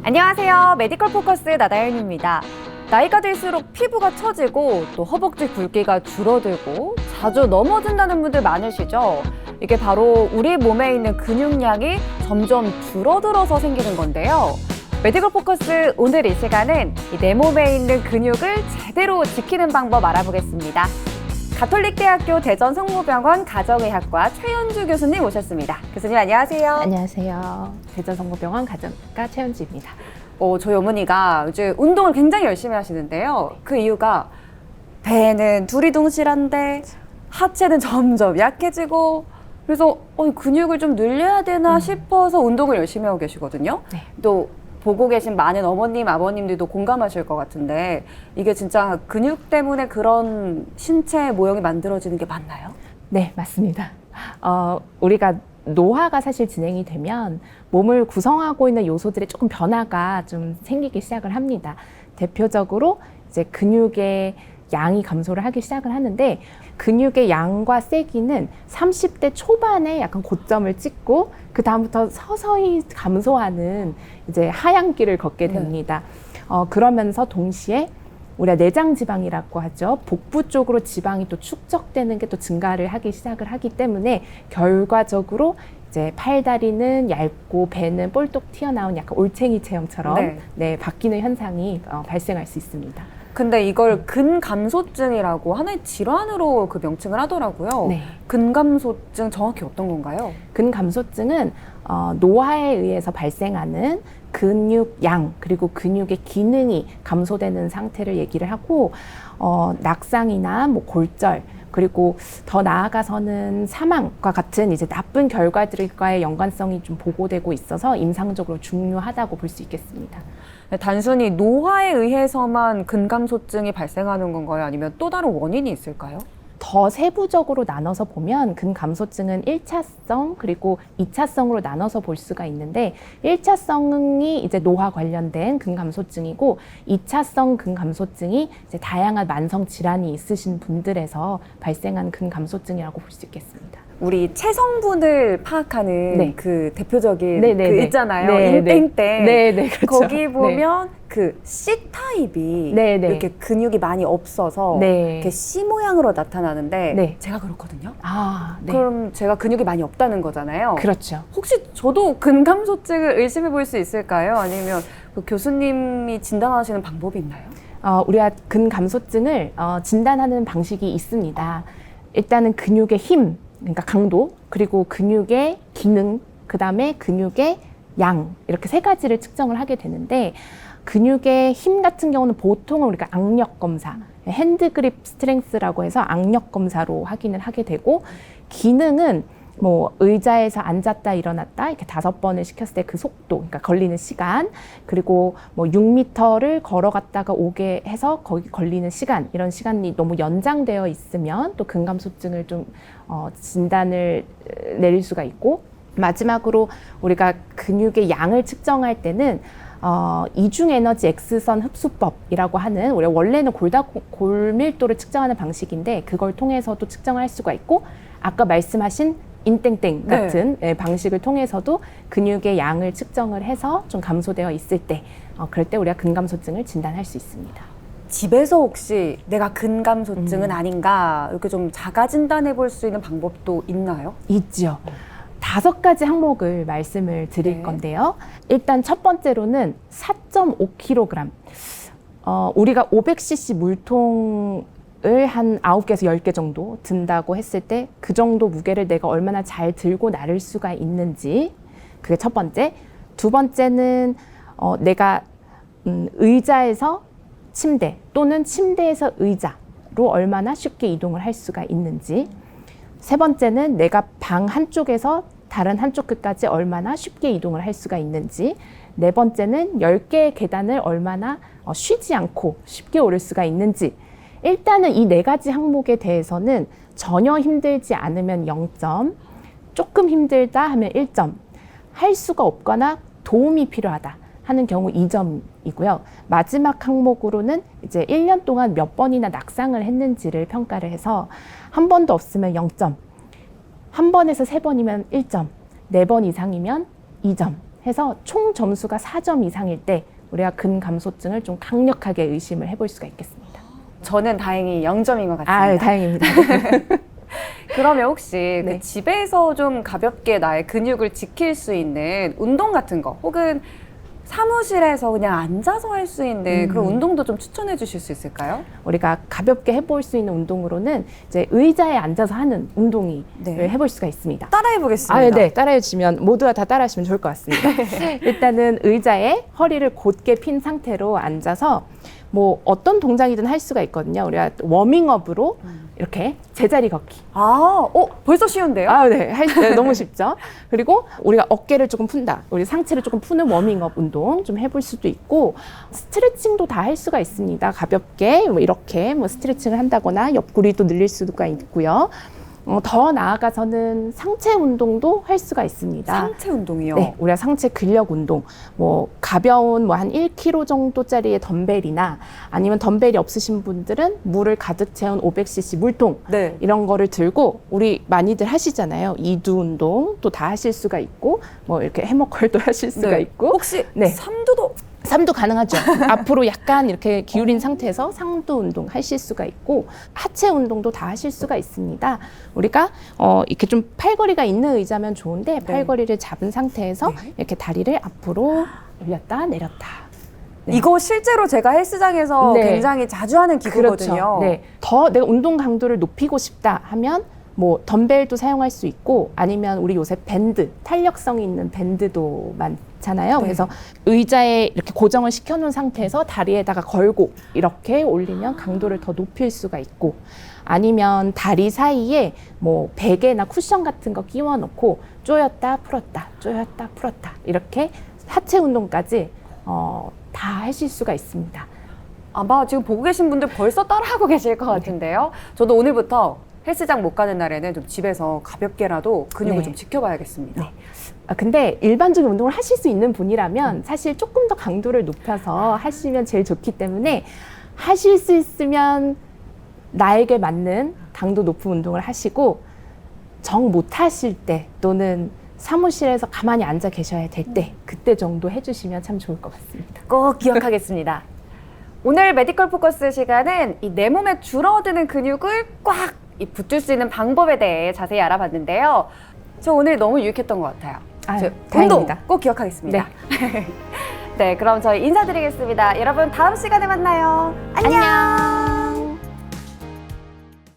안녕하세요. 메디컬 포커스 나다현입니다. 나이가 들수록 피부가 처지고 또 허벅지 굵기가 줄어들고 자주 넘어진다는 분들 많으시죠? 이게 바로 우리 몸에 있는 근육량이 점점 줄어들어서 생기는 건데요. 메디컬 포커스 오늘 이 시간은 내 몸에 있는 근육을 제대로 지키는 방법 알아보겠습니다. 가톨릭대학교 대전성모병원 가정의학과 최현주 교수님 오셨습니다. 교수님 안녕하세요. 안녕하세요. 대전성모병원 가정의학과 최현주입니다. 저희 어머니가 요즘 운동을 굉장히 열심히 하시는데요. 그 이유가 배는 두리둥실한데 하체는 점점 약해지고 그래서 근육을 좀 늘려야 되나 싶어서 운동을 열심히 하고 계시거든요. 네. 또 보고 계신 많은 어머님, 아버님들도 공감하실 것 같은데 이게 진짜 근육 때문에 그런 신체 모형이 만들어지는 게 맞나요? 네, 맞습니다. 우리가 노화가 사실 진행이 되면 몸을 구성하고 있는 요소들의 조금 변화가 좀 생기기 시작을 합니다. 대표적으로 이제 근육의 양이 감소를 하기 시작을 하는데 근육의 양과 세기는 30대 초반에 약간 고점을 찍고 그 다음부터 서서히 감소하는 이제 하향길을 걷게 됩니다. 그러면서 동시에 우리가 내장 지방이라고 하죠. 복부 쪽으로 지방이 또 축적되는 게 또 증가를 하기 시작을 하기 때문에 결과적으로 이제 팔다리는 얇고 배는 볼록 튀어나온 약간 올챙이 체형처럼 바뀌는 현상이 발생할 수 있습니다. 근데 이걸 근감소증이라고 하나의 질환으로 그 명칭을 하더라고요. 네. 근감소증 정확히 어떤 건가요? 근감소증은 노화에 의해서 발생하는 근육량 그리고 근육의 기능이 감소되는 상태를 얘기를 하고 낙상이나 뭐 골절 그리고 더 나아가서는 사망과 같은 이제 나쁜 결과들과의 연관성이 좀 보고되고 있어서 임상적으로 중요하다고 볼 수 있겠습니다. 단순히 노화에 의해서만 근감소증이 발생하는 건가요? 아니면 또 다른 원인이 있을까요? 더 세부적으로 나눠서 보면 근감소증은 1차성 그리고 2차성으로 나눠서 볼 수가 있는데 1차성이 이제 노화 관련된 근감소증이고 2차성 근감소증이 이제 다양한 만성 질환이 있으신 분들에서 발생한 근감소증이라고 볼 수 있겠습니다. 우리 체성분을 파악하는 그 대표적인 그 있잖아요. 인땡땡. 그렇죠. 거기 보면 그 C타입이 이렇게 근육이 많이 없어서 이렇게 C 모양으로 나타나는데 제가 그렇거든요. 그럼 제가 근육이 많이 없다는 거잖아요. 그렇죠. 혹시 저도 근감소증을 의심해 볼 수 있을까요? 아니면 그 교수님이 진단하시는 방법이 있나요? 우리가 근감소증을 진단하는 방식이 있습니다. 일단은 근육의 힘, 그러니까 강도, 그리고 근육의 기능, 그 다음에 근육의 양, 이렇게 세 가지를 측정을 하게 되는데 근육의 힘 같은 경우는 보통은 우리가 악력 검사, 핸드 그립 스트렝스라고 해서 악력 검사로 확인을 하게 되고 기능은 뭐 의자에서 앉았다 일어났다 이렇게 5번을 시켰을 때 그 속도, 그러니까 걸리는 시간, 그리고 뭐 6m를 걸어갔다가 오게 해서 거기 걸리는 시간, 이런 시간이 너무 연장되어 있으면 또 근감소증을 좀 진단을 내릴 수가 있고 마지막으로 우리가 근육의 양을 측정할 때는 이중 에너지 X선 흡수법이라고 하는 우리가 원래는 골밀도를 측정하는 방식인데 그걸 통해서도 측정할 수가 있고 아까 말씀하신 인땡땡 같은 방식을 통해서도 근육의 양을 측정을 해서 좀 감소되어 있을 때 그럴 때 우리가 근감소증을 진단할 수 있습니다. 집에서 혹시 내가 근감소증은 아닌가 이렇게 좀 자가 진단해 볼 수 있는 방법도 있나요? 있죠. 5가지 항목을 말씀을 드릴 건데요. 일단 첫 번째로는 4.5kg. 우리가 500cc 물통을 한 9개에서 10개 정도 든다고 했을 때 그 정도 무게를 내가 얼마나 잘 들고 나를 수가 있는지 그게 첫 번째. 두 번째는 내가 의자에서 침대 또는 침대에서 의자로 얼마나 쉽게 이동을 할 수가 있는지. 세 번째는 내가 방 한쪽에서 다른 한쪽 끝까지 얼마나 쉽게 이동을 할 수가 있는지. 네 번째는 10개의 계단을 얼마나 쉬지 않고 쉽게 오를 수가 있는지. 일단은 이 4가지 항목에 대해서는 전혀 힘들지 않으면 0점, 조금 힘들다 하면 1점, 할 수가 없거나 도움이 필요하다 하는 경우 2점이고요. 마지막 항목으로는 이제 1년 동안 몇 번이나 낙상을 했는지를 평가를 해서 한 번도 없으면 0점, 한 번에서 3번이면 1점, 4번 이상이면 2점, 해서 총 점수가 4점 이상일 때 우리가 근감소증을 좀 강력하게 의심을 해볼 수가 있겠습니다. 저는 다행히 0점인 것 같습니다. 아, 다행입니다. 그러면 혹시 네. 그 집에서 좀 가볍게 나의 근육을 지킬 수 있는 운동 같은 거 혹은 사무실에서 그냥 앉아서 할 수 있는 그런 운동도 좀 추천해 주실 수 있을까요? 우리가 가볍게 해볼 수 있는 운동으로는 이제 의자에 앉아서 하는 운동을 네. 해볼 수가 있습니다. 따라해 보겠습니다. 아, 네. 따라해 주시면 모두가 다 따라하시면 좋을 것 같습니다. 일단은 의자에 허리를 곧게 핀 상태로 앉아서 뭐 어떤 동작이든 할 수가 있거든요. 우리가 워밍업으로 이렇게 제자리 걷기. 벌써 쉬운데요? 아, 네. 너무 쉽죠? 그리고 우리가 어깨를 조금 푼다. 우리 상체를 조금 푸는 워밍업 운동 좀 해볼 수도 있고, 스트레칭도 다 할 수가 있습니다. 가볍게 뭐 이렇게 뭐 스트레칭을 한다거나 옆구리도 늘릴 수가 있고요. 더 나아가서는 상체 운동도 할 수가 있습니다. 상체 운동이요? 네, 우리가 상체 근력 운동, 뭐 가벼운 뭐 한 1kg 정도짜리의 덤벨이나 아니면 덤벨이 없으신 분들은 물을 가득 채운 500cc 물통 네. 이런 거를 들고 우리 많이들 하시잖아요. 이두 운동 또 다 하실 수가 있고 뭐 이렇게 해머컬도 하실 수가 네. 있고 혹시 네. 삼두도 삼두 가능하죠. 앞으로 약간 이렇게 기울인 상태에서 상두 운동 하실 수가 있고 하체 운동도 다 하실 수가 있습니다. 우리가 이렇게 좀 팔걸이가 있는 의자면 좋은데 팔걸이를 잡은 상태에서 네. 이렇게 다리를 앞으로 올렸다 내렸다. 네. 이거 실제로 제가 헬스장에서 네. 굉장히 자주 하는 기구거든요. 그렇죠. 네. 더 내가 운동 강도를 높이고 싶다 하면 뭐 덤벨도 사용할 수 있고 아니면 우리 요새 밴드, 탄력성이 있는 밴드도 많잖아요. 네. 그래서 의자에 이렇게 고정을 시켜놓은 상태에서 다리에다가 걸고 이렇게 올리면 강도를 더 높일 수가 있고 아니면 다리 사이에 뭐 베개나 쿠션 같은 거 끼워 놓고 조였다 풀었다 조였다 풀었다 이렇게 하체 운동까지 다 하실 수가 있습니다. 아마 지금 보고 계신 분들 벌써 따라하고 계실 것 같은데요. 저도 오늘부터 헬스장 못 가는 날에는 좀 집에서 가볍게라도 근육을 네. 좀 지켜봐야겠습니다. 근데 일반적인 운동을 하실 수 있는 분이라면 사실 조금 더 강도를 높여서 하시면 제일 좋기 때문에 하실 수 있으면 나에게 맞는 강도 높은 운동을 하시고 정 못 하실 때 또는 사무실에서 가만히 앉아 계셔야 될 때 그때 정도 해주시면 참 좋을 것 같습니다. 꼭 기억하겠습니다. 오늘 메디컬 포커스 시간은 이 내 몸에 줄어드는 근육을 꽉 붙을 수 있는 방법에 대해 자세히 알아봤는데요. 저 오늘 너무 유익했던 것 같아요. 저 운동 다행입니다. 꼭 기억하겠습니다. 네, 그럼 저희 인사드리겠습니다. 여러분 다음 시간에 만나요. 안녕.